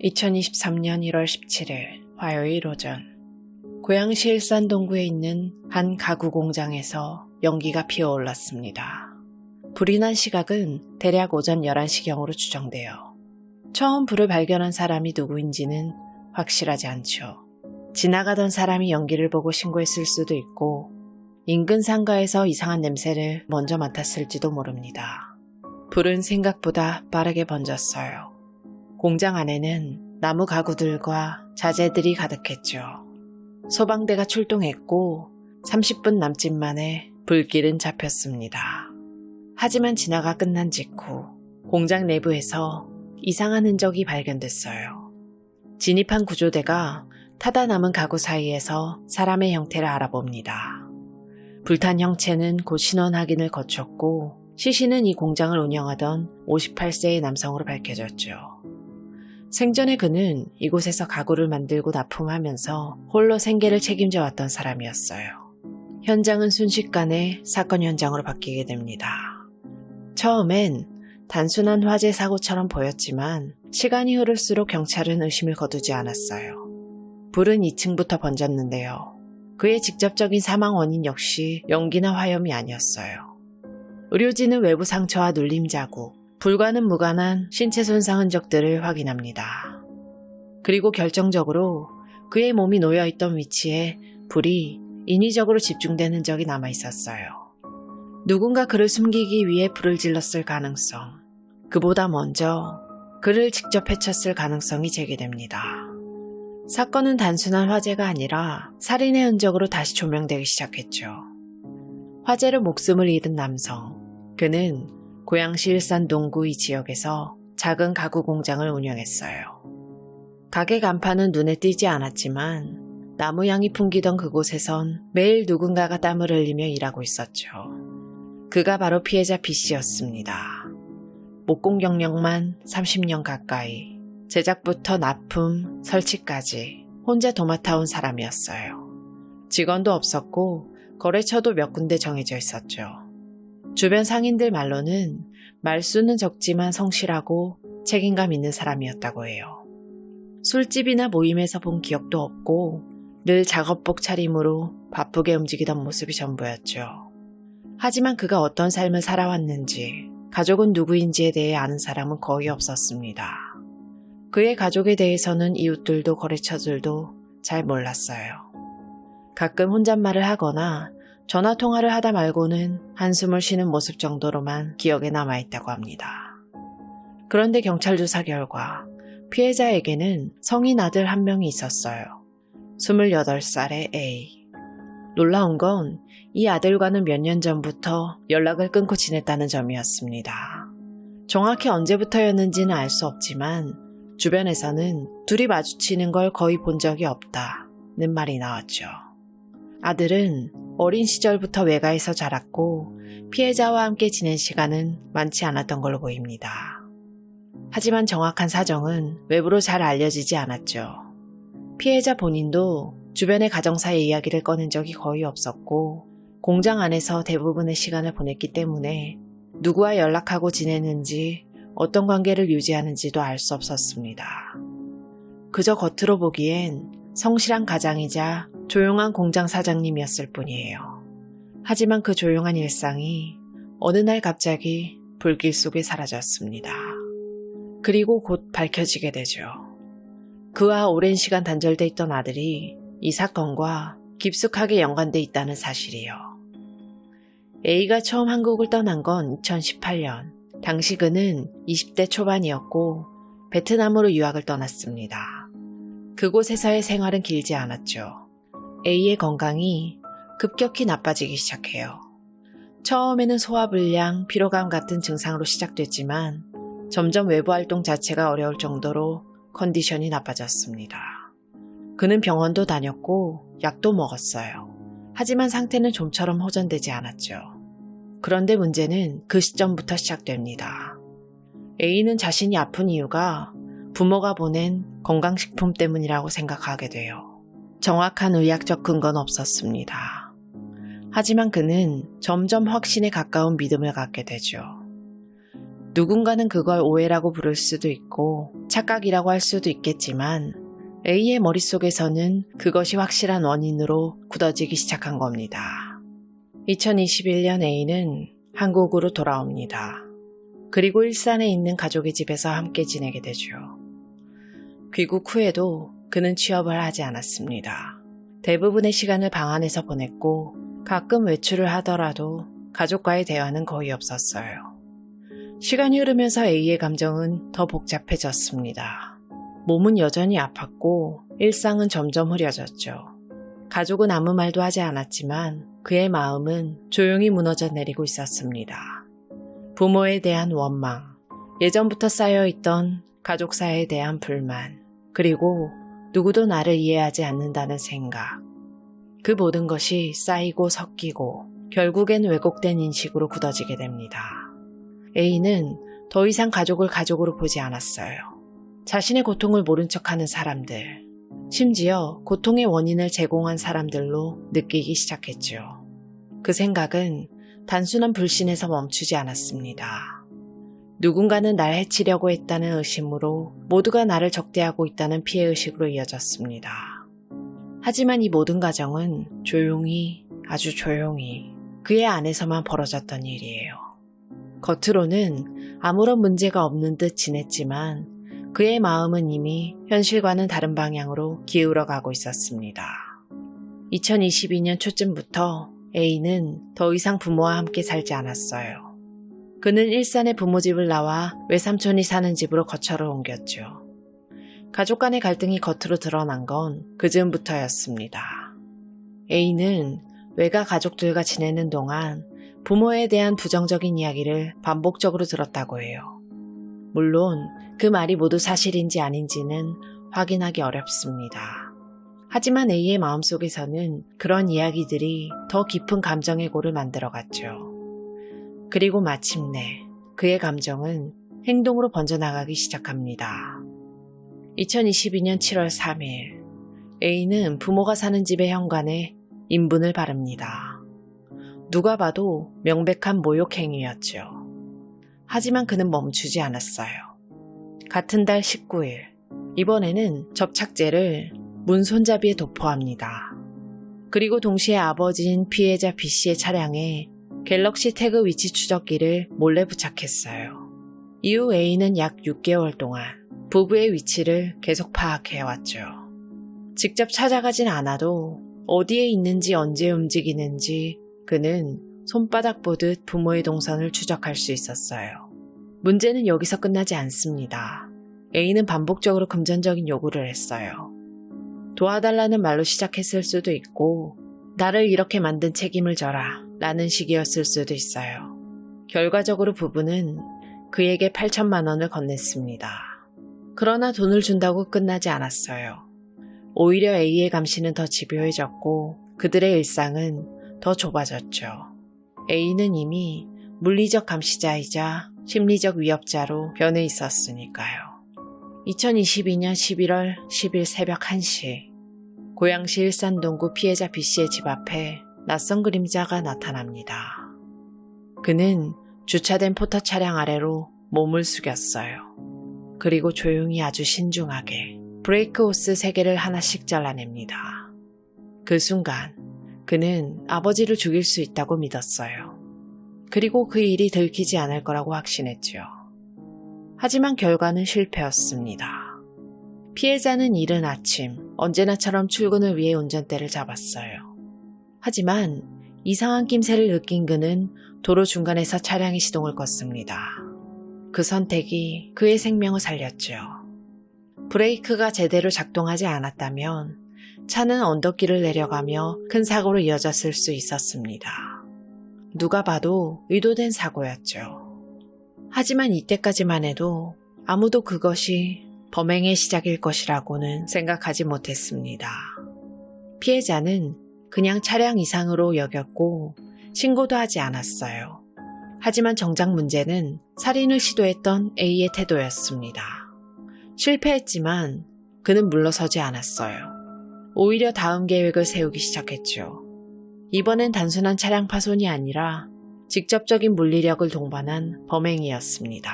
2023년 1월 17일 화요일 오전, 고양시 일산 동구에 있는 한 가구 공장에서 연기가 피어올랐습니다. 불이 난 시각은 대략 오전 11시경으로 추정돼요. 처음 불을 발견한 사람이 누구인지는 확실하지 않죠. 지나가던 사람이 연기를 보고 신고했을 수도 있고 인근 상가에서 이상한 냄새를 먼저 맡았을지도 모릅니다. 불은 생각보다 빠르게 번졌어요. 공장 안에는 나무 가구들과 자재들이 가득했죠. 소방대가 출동했고 30분 남짓 만에 불길은 잡혔습니다. 하지만 진화가 끝난 직후 공장 내부에서 이상한 흔적이 발견됐어요. 진입한 구조대가 타다 남은 가구 사이에서 사람의 형태를 알아봅니다. 불탄 형체는 곧 신원 확인을 거쳤고 시신은 이 공장을 운영하던 58세의 남성으로 밝혀졌죠. 생전에 그는 이곳에서 가구를 만들고 납품하면서 홀로 생계를 책임져 왔던 사람이었어요. 현장은 순식간에 사건 현장으로 바뀌게 됩니다. 처음엔 단순한 화재 사고처럼 보였지만 시간이 흐를수록 경찰은 의심을 거두지 않았어요. 불은 2층부터 번졌는데요. 그의 직접적인 사망 원인 역시 연기나 화염이 아니었어요. 의료진은 외부 상처와 눌림 자국, 불과는 무관한 신체 손상 흔적들을 확인합니다. 그리고 결정적으로 그의 몸이 놓여있던 위치에 불이 인위적으로 집중된 흔적이 남아있었어요. 누군가 그를 숨기기 위해 불을 질렀을 가능성, 그보다 먼저 그를 직접 해쳤을 가능성이 제기됩니다. 사건은 단순한 화재가 아니라 살인의 흔적으로 다시 조명되기 시작했죠. 화재로 목숨을 잃은 남성, 그는 고양시 일산 동구 이 지역에서 작은 가구 공장을 운영했어요. 가게 간판은 눈에 띄지 않았지만 나무 향이 풍기던 그곳에선 매일 누군가가 땀을 흘리며 일하고 있었죠. 그가 바로 피해자 B씨였습니다. 목공 경력만 30년 가까이, 제작부터 납품, 설치까지 혼자 도맡아온 사람이었어요. 직원도 없었고 거래처도 몇 군데 정해져 있었죠. 주변 상인들 말로는 말수는 적지만 성실하고 책임감 있는 사람이었다고 해요. 술집이나 모임에서 본 기억도 없고 늘 작업복 차림으로 바쁘게 움직이던 모습이 전부였죠. 하지만 그가 어떤 삶을 살아왔는지, 가족은 누구인지에 대해 아는 사람은 거의 없었습니다. 그의 가족에 대해서는 이웃들도 거래처들도 잘 몰랐어요. 가끔 혼잣말을 하거나 전화통화를 하다 말고는 한숨을 쉬는 모습 정도로만 기억에 남아있다고 합니다. 그런데 경찰 조사 결과 피해자에게는 성인 아들 한 명이 있었어요. 28살의 A. 놀라운 건 이 아들과는 몇 년 전부터 연락을 끊고 지냈다는 점이었습니다. 정확히 언제부터였는지는 알 수 없지만 주변에서는 둘이 마주치는 걸 거의 본 적이 없다는 말이 나왔죠. 아들은 어린 시절부터 외가에서 자랐고 피해자와 함께 지낸 시간은 많지 않았던 걸로 보입니다. 하지만 정확한 사정은 외부로 잘 알려지지 않았죠. 피해자 본인도 주변의 가정사의 이야기를 꺼낸 적이 거의 없었고 공장 안에서 대부분의 시간을 보냈기 때문에 누구와 연락하고 지내는지 어떤 관계를 유지하는지도 알 수 없었습니다. 그저 겉으로 보기엔 성실한 가장이자 조용한 공장 사장님이었을 뿐이에요. 하지만 그 조용한 일상이 어느 날 갑자기 불길 속에 사라졌습니다. 그리고 곧 밝혀지게 되죠. 그와 오랜 시간 단절돼 있던 아들이 이 사건과 깊숙하게 연관돼 있다는 사실이요. A가 처음 한국을 떠난 건 2018년. 당시 그는 20대 초반이었고 베트남으로 유학을 떠났습니다. 그곳에서의 생활은 길지 않았죠. A의 건강이 급격히 나빠지기 시작해요. 처음에는 소화불량, 피로감 같은 증상으로 시작됐지만 점점 외부 활동 자체가 어려울 정도로 컨디션이 나빠졌습니다. 그는 병원도 다녔고 약도 먹었어요. 하지만 상태는 좀처럼 호전되지 않았죠. 그런데 문제는 그 시점부터 시작됩니다. A는 자신이 아픈 이유가 부모가 보낸 건강식품 때문이라고 생각하게 돼요. 정확한 의학적 근거는 없었습니다. 하지만 그는 점점 확신에 가까운 믿음을 갖게 되죠. 누군가는 그걸 오해라고 부를 수도 있고 착각이라고 할 수도 있겠지만 A의 머릿속에서는 그것이 확실한 원인으로 굳어지기 시작한 겁니다. 2021년 A는 한국으로 돌아옵니다. 그리고 일산에 있는 가족의 집에서 함께 지내게 되죠. 귀국 후에도 그는 취업을 하지 않았습니다. 대부분의 시간을 방 안에서 보냈고 가끔 외출을 하더라도 가족과의 대화는 거의 없었어요. 시간이 흐르면서 A의 감정은 더 복잡해졌습니다. 몸은 여전히 아팠고 일상은 점점 흐려졌죠. 가족은 아무 말도 하지 않았지만 그의 마음은 조용히 무너져 내리고 있었습니다. 부모에 대한 원망, 예전부터 쌓여있던 가족사에 대한 불만, 그리고 누구도 나를 이해하지 않는다는 생각. 그 모든 것이 쌓이고 섞이고 결국엔 왜곡된 인식으로 굳어지게 됩니다. A는 더 이상 가족을 가족으로 보지 않았어요. 자신의 고통을 모른 척하는 사람들, 심지어 고통의 원인을 제공한 사람들로 느끼기 시작했죠. 그 생각은 단순한 불신에서 멈추지 않았습니다. 누군가는 날 해치려고 했다는 의심으로 모두가 나를 적대하고 있다는 피해의식으로 이어졌습니다. 하지만 이 모든 과정은 조용히, 아주 조용히 그의 안에서만 벌어졌던 일이에요. 겉으로는 아무런 문제가 없는 듯 지냈지만 그의 마음은 이미 현실과는 다른 방향으로 기울어가고 있었습니다. 2022년 초쯤부터 A는 더 이상 부모와 함께 살지 않았어요. 그는 일산의 부모집을 나와 외삼촌이 사는 집으로 거처를 옮겼죠. 가족 간의 갈등이 겉으로 드러난 건 그즈음부터였습니다. A는 외가 가족들과 지내는 동안 부모에 대한 부정적인 이야기를 반복적으로 들었다고 해요. 물론 그 말이 모두 사실인지 아닌지는 확인하기 어렵습니다. 하지만 A의 마음속에서는 그런 이야기들이 더 깊은 감정의 골을 만들어갔죠. 그리고 마침내 그의 감정은 행동으로 번져나가기 시작합니다. 2022년 7월 3일, A는 부모가 사는 집의 현관에 인분을 바릅니다. 누가 봐도 명백한 모욕행위였죠. 하지만 그는 멈추지 않았어요. 같은 달 19일, 이번에는 접착제를 문 손잡이에 도포합니다. 그리고 동시에 아버지인 피해자 B씨의 차량에 갤럭시 태그 위치 추적기를 몰래 부착했어요. 이후 A는 약 6개월 동안 부부의 위치를 계속 파악해왔죠. 직접 찾아가진 않아도 어디에 있는지 언제 움직이는지 그는 손바닥 보듯 부모의 동선을 추적할 수 있었어요. 문제는 여기서 끝나지 않습니다. A는 반복적으로 금전적인 요구를 했어요. 도와달라는 말로 시작했을 수도 있고 나를 이렇게 만든 책임을 져라 라는 식이었을 수도 있어요. 결과적으로 부부는 그에게 8천만 원을 건넸습니다. 그러나 돈을 준다고 끝나지 않았어요. 오히려 A의 감시는 더 집요해졌고 그들의 일상은 더 좁아졌죠. A는 이미 물리적 감시자이자 심리적 위협자로 변해 있었으니까요. 2022년 11월 10일 새벽 1시, 고양시 일산동구 피해자 B씨의 집 앞에 낯선 그림자가 나타납니다. 그는 주차된 포터 차량 아래로 몸을 숙였어요. 그리고 조용히 아주 신중하게 브레이크 호스 3개를 하나씩 잘라냅니다. 그 순간 그는 아버지를 죽일 수 있다고 믿었어요. 그리고 그 일이 들키지 않을 거라고 확신했죠. 하지만 결과는 실패였습니다. 피해자는 이른 아침 언제나처럼 출근을 위해 운전대를 잡았어요. 하지만 이상한 낌새를 느낀 그는 도로 중간에서 차량의 시동을 껐습니다. 그 선택이 그의 생명을 살렸죠. 브레이크가 제대로 작동하지 않았다면 차는 언덕길을 내려가며 큰 사고로 이어졌을 수 있었습니다. 누가 봐도 의도된 사고였죠. 하지만 이때까지만 해도 아무도 그것이 범행의 시작일 것이라고는 생각하지 못했습니다. 피해자는 그냥 차량 이상으로 여겼고 신고도 하지 않았어요. 하지만 정작 문제는 살인을 시도했던 A의 태도였습니다. 실패했지만 그는 물러서지 않았어요. 오히려 다음 계획을 세우기 시작했죠. 이번엔 단순한 차량 파손이 아니라 직접적인 물리력을 동반한 범행이었습니다.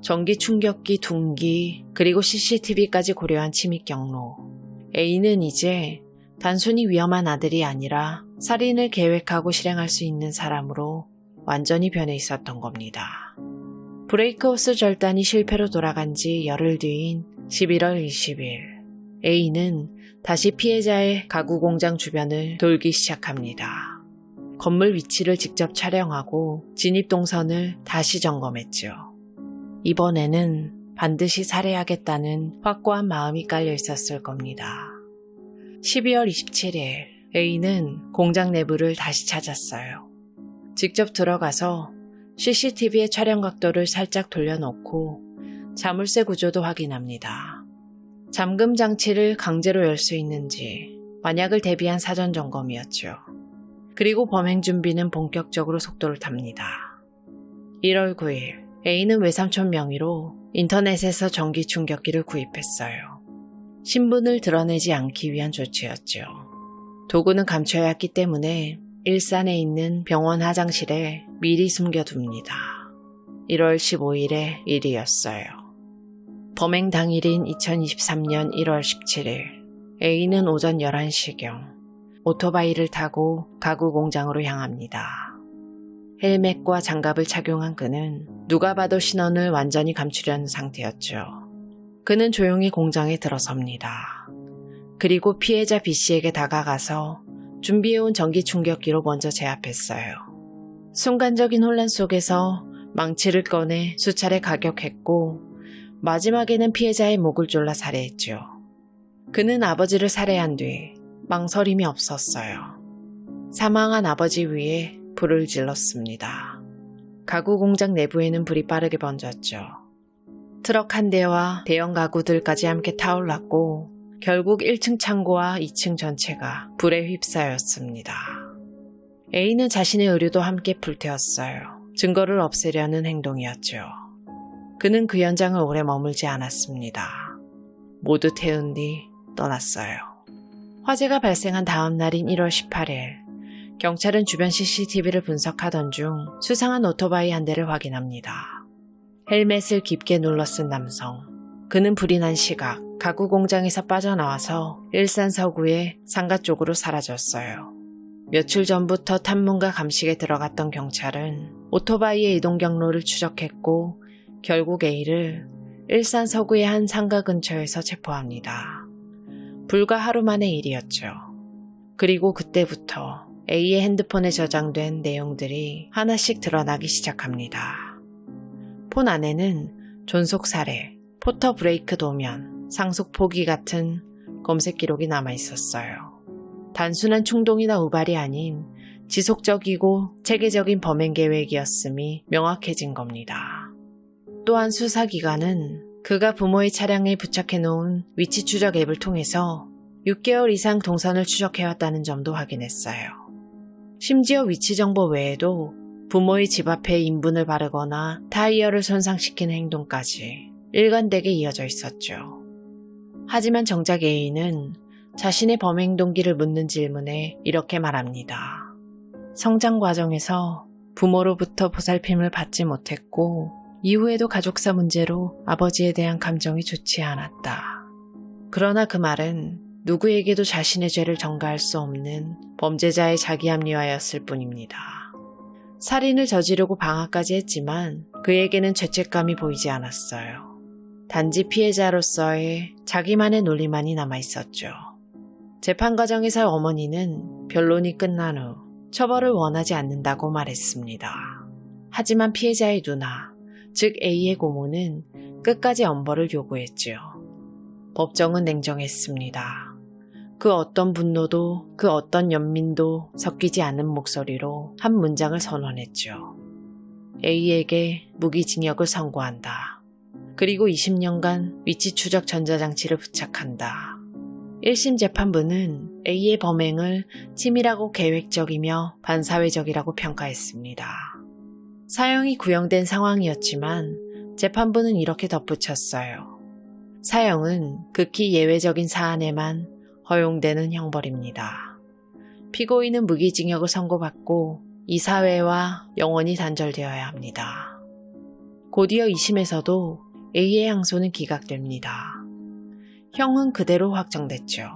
전기 충격기, 둔기, 그리고 CCTV까지 고려한 침입 경로. A는 이제 단순히 위험한 아들이 아니라 살인을 계획하고 실행할 수 있는 사람으로 완전히 변해 있었던 겁니다. 브레이크호스 절단이 실패로 돌아간 지 열흘 뒤인 11월 20일, A는 다시 피해자의 가구 공장 주변을 돌기 시작합니다. 건물 위치를 직접 촬영하고 진입 동선을 다시 점검했죠. 이번에는 반드시 살해하겠다는 확고한 마음이 깔려 있었을 겁니다. 12월 27일, A는 공장 내부를 다시 찾았어요. 직접 들어가서 CCTV의 촬영 각도를 살짝 돌려놓고 자물쇠 구조도 확인합니다. 잠금 장치를 강제로 열 수 있는지 만약을 대비한 사전 점검이었죠. 그리고 범행 준비는 본격적으로 속도를 탑니다. 1월 9일, A는 외삼촌 명의로 인터넷에서 전기 충격기를 구입했어요. 신분을 드러내지 않기 위한 조치였죠. 도구는 감춰야 했기 때문에 일산에 있는 병원 화장실에 미리 숨겨둡니다. 1월 15일의 일이었어요. 범행 당일인 2023년 1월 17일, A는 오전 11시경 오토바이를 타고 가구 공장으로 향합니다. 헬멧과 장갑을 착용한 그는 누가 봐도 신원을 완전히 감추려는 상태였죠. 그는 조용히 공장에 들어섭니다. 그리고 피해자 B씨에게 다가가서 준비해온 전기 충격기로 먼저 제압했어요. 순간적인 혼란 속에서 망치를 꺼내 수차례 가격했고 마지막에는 피해자의 목을 졸라 살해했죠. 그는 아버지를 살해한 뒤 망설임이 없었어요. 사망한 아버지 위에 불을 질렀습니다. 가구 공장 내부에는 불이 빠르게 번졌죠. 트럭 한 대와 대형 가구들까지 함께 타올랐고 결국 1층 창고와 2층 전체가 불에 휩싸였습니다. A는 자신의 의류도 함께 불태웠어요. 증거를 없애려는 행동이었죠. 그는 그 현장을 오래 머물지 않았습니다. 모두 태운 뒤 떠났어요. 화재가 발생한 다음 날인 1월 18일, 경찰은 주변 CCTV를 분석하던 중 수상한 오토바이 한 대를 확인합니다. 헬멧을 깊게 눌러 쓴 남성. 그는 불이 난 시각 가구 공장에서 빠져나와서 일산 서구의 상가 쪽으로 사라졌어요. 며칠 전부터 탐문과 감식에 들어갔던 경찰은 오토바이의 이동 경로를 추적했고 결국 A를 일산 서구의 한 상가 근처에서 체포합니다. 불과 하루 만의 일이었죠. 그리고 그때부터 A의 핸드폰에 저장된 내용들이 하나씩 드러나기 시작합니다. 폰 안에는 존속살해, 포터 브레이크 도면, 상속 포기 같은 검색 기록이 남아 있었어요. 단순한 충동이나 우발이 아닌 지속적이고 체계적인 범행 계획이었음이 명확해진 겁니다. 또한 수사기관은 그가 부모의 차량에 부착해놓은 위치 추적 앱을 통해서 6개월 이상 동선을 추적해왔다는 점도 확인했어요. 심지어 위치 정보 외에도 부모의 집 앞에 인분을 바르거나 타이어를 손상시키는 행동까지 일관되게 이어져 있었죠. 하지만 정작 A는 자신의 범행 동기를 묻는 질문에 이렇게 말합니다. 성장 과정에서 부모로부터 보살핌을 받지 못했고 이후에도 가족사 문제로 아버지에 대한 감정이 좋지 않았다. 그러나 그 말은 누구에게도 자신의 죄를 전가할 수 없는 범죄자의 자기 합리화였을 뿐입니다. 살인을 저지르고 방화까지 했지만 그에게는 죄책감이 보이지 않았어요. 단지 피해자로서의 자기만의 논리만이 남아있었죠. 재판 과정에서 어머니는 변론이 끝난 후 처벌을 원하지 않는다고 말했습니다. 하지만 피해자의 누나, 즉 A의 고모는 끝까지 엄벌을 요구했죠. 법정은 냉정했습니다. 그 어떤 분노도 그 어떤 연민도 섞이지 않는 목소리로 한 문장을 선언했죠. A에게 무기징역을 선고한다. 그리고 20년간 위치 추적 전자장치를 부착한다. 1심 재판부는 A의 범행을 치밀하고 계획적이며 반사회적이라고 평가했습니다. 사형이 구형된 상황이었지만 재판부는 이렇게 덧붙였어요. 사형은 극히 예외적인 사안에만 허용되는 형벌입니다. 피고인은 무기징역을 선고받고 이 사회와 영원히 단절되어야 합니다. 곧이어 2심에서도 A의 항소는 기각됩니다. 형은 그대로 확정됐죠.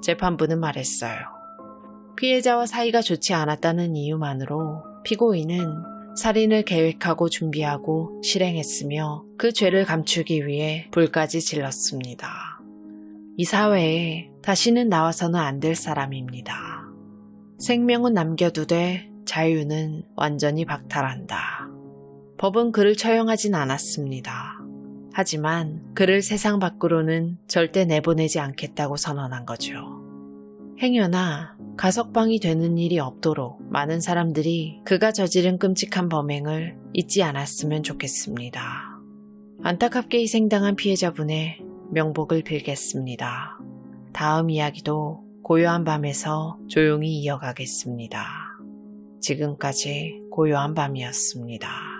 재판부는 말했어요. 피해자와 사이가 좋지 않았다는 이유만으로 피고인은 살인을 계획하고 준비하고 실행했으며 그 죄를 감추기 위해 불까지 질렀습니다. 이 사회에 다시는 나와서는 안 될 사람입니다. 생명은 남겨두되 자유는 완전히 박탈한다. 법은 그를 처형하진 않았습니다. 하지만 그를 세상 밖으로는 절대 내보내지 않겠다고 선언한 거죠. 행여나 가석방이 되는 일이 없도록 많은 사람들이 그가 저지른 끔찍한 범행을 잊지 않았으면 좋겠습니다. 안타깝게 희생당한 피해자분의 명복을 빌겠습니다. 다음 이야기도 고요한 밤에서 조용히 이어가겠습니다. 지금까지 고요한 밤이었습니다.